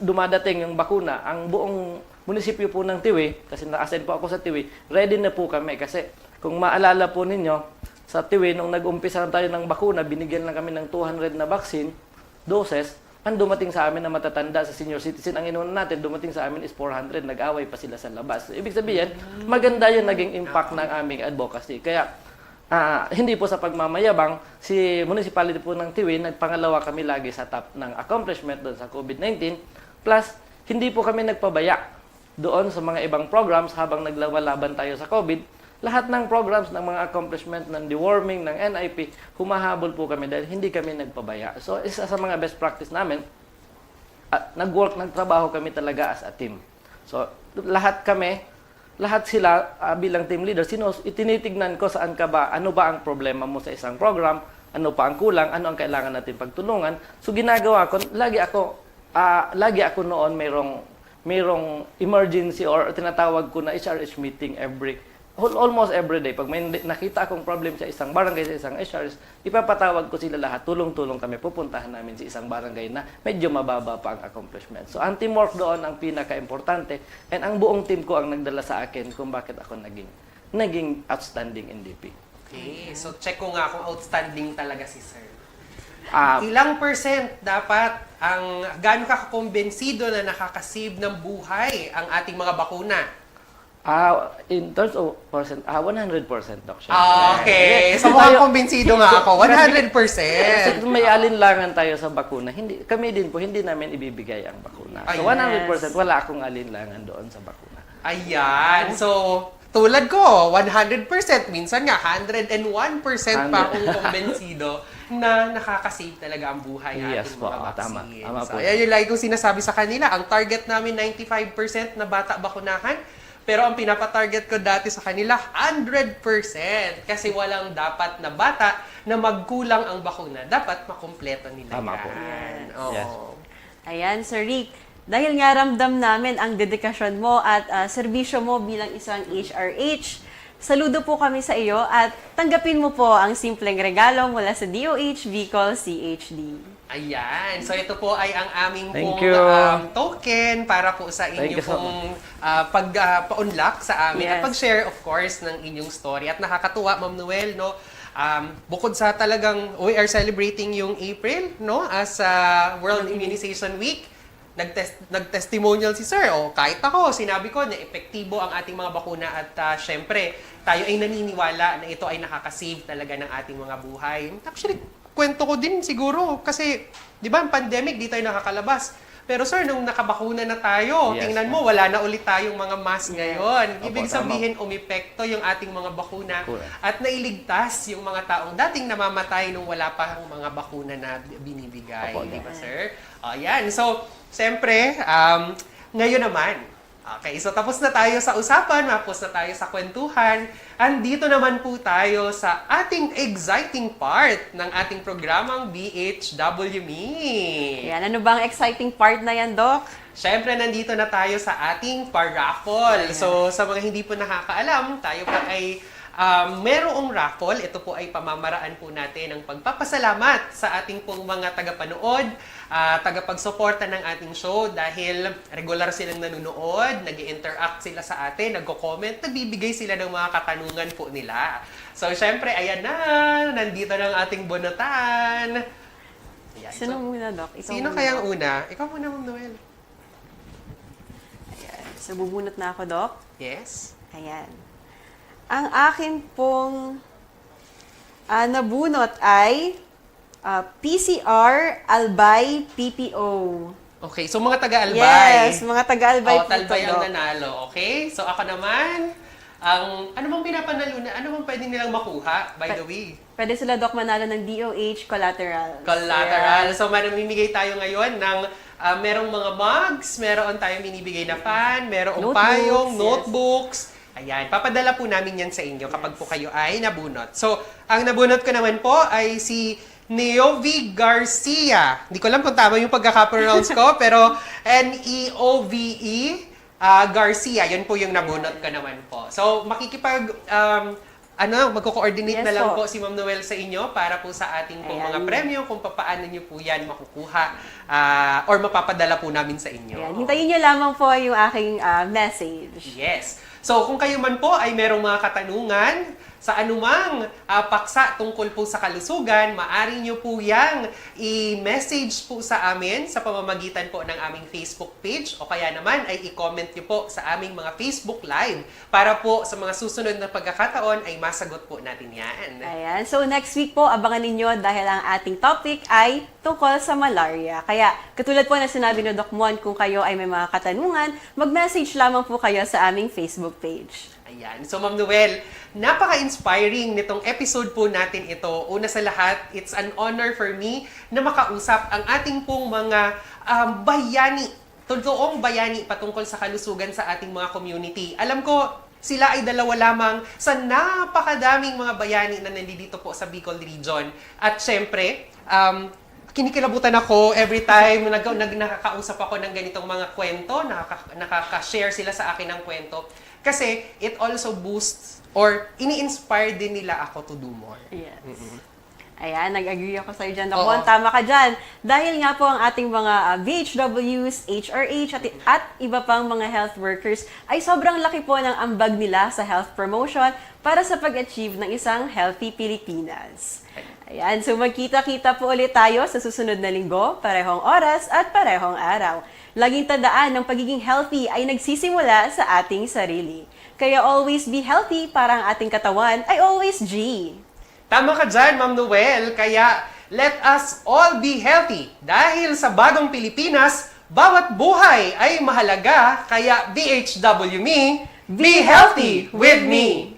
dumadating yung bakuna. Ang buong munisipyo po ng Tiwi, kasi na-assign po ako sa Tiwi, ready na po kami. Kasi kung maalala po ninyo, sa Tiwi, nung nag-umpisa tayo ng bakuna, binigyan lang kami ng 200 na vaccine doses. Ang dumating sa amin na matatanda sa senior citizen, ang inuna natin, dumating sa amin is 400. Nag-away pa sila sa labas. So, ibig sabihin, maganda yung naging impact ng aming advocacy. Kaya, hindi po sa pagmamayabang, si municipality po ng Tiwi, nagpangalawa kami lagi sa top ng accomplishment doon sa COVID-19. Plus, hindi po kami nagpabaya doon sa mga ibang programs habang naglalaban tayo sa COVID. lahat ng programs, ng mga accomplishment, ng deworming, ng NIP, humahabol po kami dahil hindi kami nagpabaya. So, isa sa mga best practice namin, nagtrabaho kami talaga as a team. So, lahat sila bilang team leader, itinitignan ko saan ka ba, ano ba ang problema mo sa isang program, ano pa ang kulang, ano ang kailangan natin pagtulungan. So, ginagawa ko, lagi ako noon mayroong emergency or tinatawag ko na HRH meeting almost every day. Pag may nakita akong problem sa isang barangay, sa isang HRS, ipapatawag ko sila lahat. Tulong-tulong kami. Pupuntahan namin sa isang barangay na medyo mababa pa ang accomplishment. So, ang teamwork doon ang pinaka-importante. And ang buong team ko ang nagdala sa akin kung bakit ako naging outstanding NDP. Okay, so check ko nga kung outstanding talaga si Sir. Ah, Ilang percent dapat gaano ka kakumbensido na nakakasave ng buhay ang ating mga bakuna? in terms of percent, 100% Doc. Okay, so mukhang kumbinsido nga ako. 100%. Kasi kung may alinlangan tayo sa bakuna, hindi namin ibibigay ang bakuna. So Ay, 100% wala akong alinlangan doon sa bakuna. Ayan. So, tulad ko, 100%. Minsan nga, 101% pa akong kumbensido na nakakasave talaga ang buhay ng Yes ating po, mga tama. vaccines. Tama po. So, ayan yung lagi kong sinasabi sa kanila. Ang target namin, 95% na bata bakunahan. Pero ang pinapatarget ko dati sa kanila, 100%. Kasi walang dapat na bata na magkulang ang bakuna. Dapat makumpleto nila Tama po. yan. Yes. Oo. Ayan, Sir Rick. Dahil nga ramdam namin ang dedikasyon mo at serbisyo mo bilang isang HRH, saludo po kami sa iyo at tanggapin mo po ang simpleng regalo mula sa DOH Bicol CHD. Ayan. So ito po ay ang aming Thank pong you. token para po sa Thank inyo you so pong pag-unlock sa amin at Yes. pag-share of course ng inyong story. At nakakatuwa, Ma'am Noel, no? Bukod sa talagang we are celebrating yung April, no? As World Immunization Week, nag-testimonial si Sir. O kahit ako, sinabi ko na epektibo ang ating mga bakuna at syempre, tayo ay naniniwala na ito ay nakakasave talaga ng ating mga buhay. Actually, kwento ko din siguro kasi, di ba, ang pandemic, di tayo nakakalabas. Pero sir, nung nakabakuna na tayo, Yes, tingnan mo, wala na ulit tayong mga mask ngayon. Opo, Ibig tama. sabihin, umepekto yung ating mga bakuna Correct. at nailigtas yung mga taong dating namamatay nung wala pa ang mga bakuna na binibigay. Opo, Di ba, sir? Ayan. So, siyempre, ngayon naman, okay, so tapos na tayo sa usapan, tapos na tayo sa kwentuhan. Andito naman po tayo sa ating exciting part ng ating programang BHW Me. Ayan, ano ba ang exciting part na yan, Doc? Siyempre, nandito na tayo sa ating paraffle. So, sa mga hindi po nakakaalam, tayo po ay merong raffle. Ito po ay pamamaraan po natin ng pagpapasalamat sa ating pong mga tagapanood, tagapagsuporta ng ating show dahil regular silang nanonood, nag-interact sila sa atin, nagko-comment, nagbibigay sila ng mga katanungan po nila. So, syempre, ayan na, nandito na ang ating bunutan. Ayan. Sino muna, Doc? Ikaw Sino muna. kayang una? Ikaw muna, Ma'am Noel. So, bubunot na ako, Doc. Yes? Ayan. Ang akin pong nabunot ay PCR Albay PPO. Okay, so mga taga-Albay. Yes, mga taga-Albay po Talbay to, ang Doc. nanalo. Okay? So ako naman, ano bang pinapanalo na? Ano bang pwede nilang makuha, by the way? Pwede sila, Doc, manalo ng DOH Collateral. Collateral. So mamimigay tayo ngayon ng merong mga mugs, meron tayong minibigay na fan, merong Notebooks, payong, yes. notebooks. Ayan, papadala po namin yan sa inyo kapag po kayo ay nabunot. So, ang nabunot ko naman po ay si Neovi Garcia. Hindi ko alam kung tama yung pagkakapronounce ko, pero Neove Garcia. Yun po yung nabunot ko naman po. So, magko-coordinate Yes na lang po. po si Ma'am Noel sa inyo para po sa ating po Ayan. mga premyo kung paano nyo po yan makukuha or mapapadala po namin sa inyo. Ayan, hintayin niyo lamang po yung aking message. Yes. So, kung kayo man po ay merong mga katanungan sa anumang paksa tungkol po sa kalusugan, maaari nyo po yang i-message po sa amin sa pamamagitan po ng aming Facebook page o kaya naman ay i-comment nyo po sa aming mga Facebook Live para po sa mga susunod na pagkakataon ay masagot po natin yan. Ayan. So, next week po, abangan ninyo dahil ang ating topic ay tungkol sa malaria. Kaya, katulad po na sinabi ni Doc Mon, kung kayo ay may mga katanungan, mag-message lamang po kayo sa aming Facebook page. Ayan. So, Ma'am Noel, napaka-inspiring nitong episode po natin ito. Una sa lahat, it's an honor for me na makausap ang ating pong mga bayani, totoong bayani patungkol sa kalusugan sa ating mga community. Alam ko, sila ay dalawa lamang sa napakadaming mga bayani na nandito po sa Bicol Region. At syempre, kinikilabutan ako every time nakakausap ako ng ganitong mga kwento, nakaka-share sila sa akin ng kwento. Kasi it also boosts or ini-inspire din nila ako to do more. Yes. Ayan, nag-agree ako sa'yo dyan. Oo. Naku, tama ka dyan. Dahil nga po ang ating mga VHWs, HRH, at iba pang mga health workers ay sobrang laki po ng ambag nila sa health promotion para sa pag-achieve ng isang healthy Pilipinas. Ayan, so magkita-kita po ulit tayo sa susunod na linggo, parehong oras at parehong araw. Laging tandaan ng pagiging healthy ay nagsisimula sa ating sarili. Kaya always be healthy para ang ating katawan ay always G. Tama ka dyan, Ma'am Noel. Kaya let us all be healthy. Dahil sa bagong Pilipinas, bawat buhay ay mahalaga. Kaya BHW Me, be healthy with me!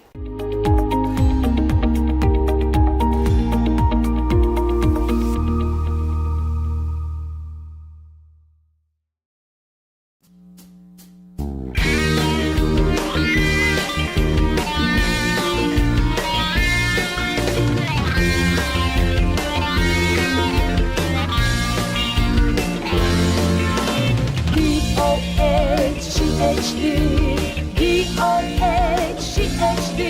DOHCHD, DOHCHD,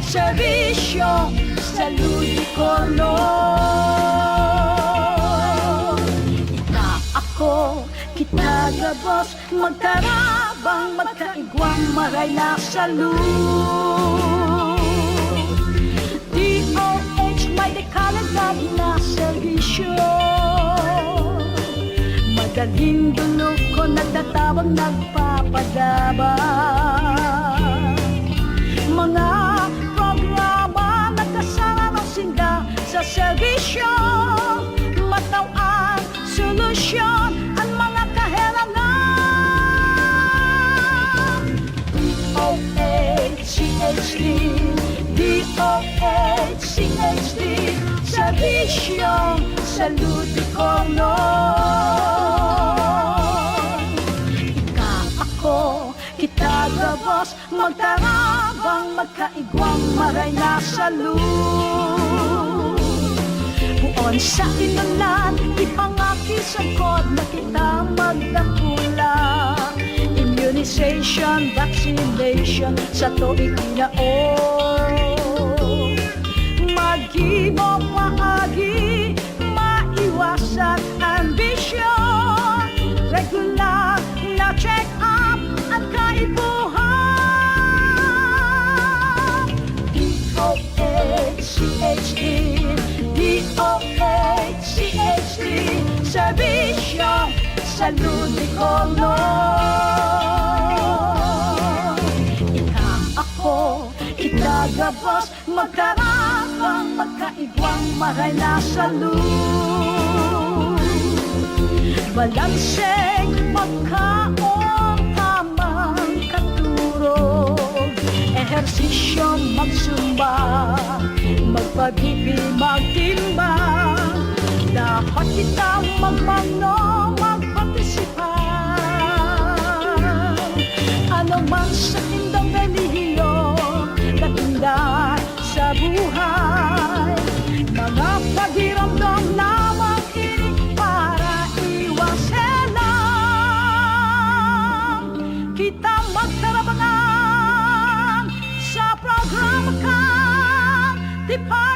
Servisyo sa Ludicolo. Ika ako, kita gabos, magkarabang, magkaigwang, maray na salud. DOH, may dekalidad na servisyo. Madaling dulog ko nagtatawag nagpapadabang. Mga programa nagkasama ng sinda sa serbisyo. Mataw ang solusyon ang mga kahilangan. DOHCHD, DOHCHD, serbisyo sa Ludicolo. Kita gabos, magtarabang, magkaigwang, maray na salud. Buon sa inulan, ipangaki sa kod na kita magdakula. Immunization, vaccination, sa tuig inaon. Mag-ibo maagi, maiwasan ambisyon. Regular na check-up at kaibuhan. DOHCHD, DOHCHD, serbisyo sa Ludicolo. Ika ako, kita gabos, magkarabang, magkaigwang, maray na salud. Balanseng, magkaon, tamang katurog. Ehersisyo, magsumba, magpabibi, magtimbang. Dapat kitang magmano, magpartisipan. Ano man sa tindang relihiyo, natinda sa buhay. Mga pagiramdam lamang ini para iwaselang. Kita magtarabangan sa programa kang Tipa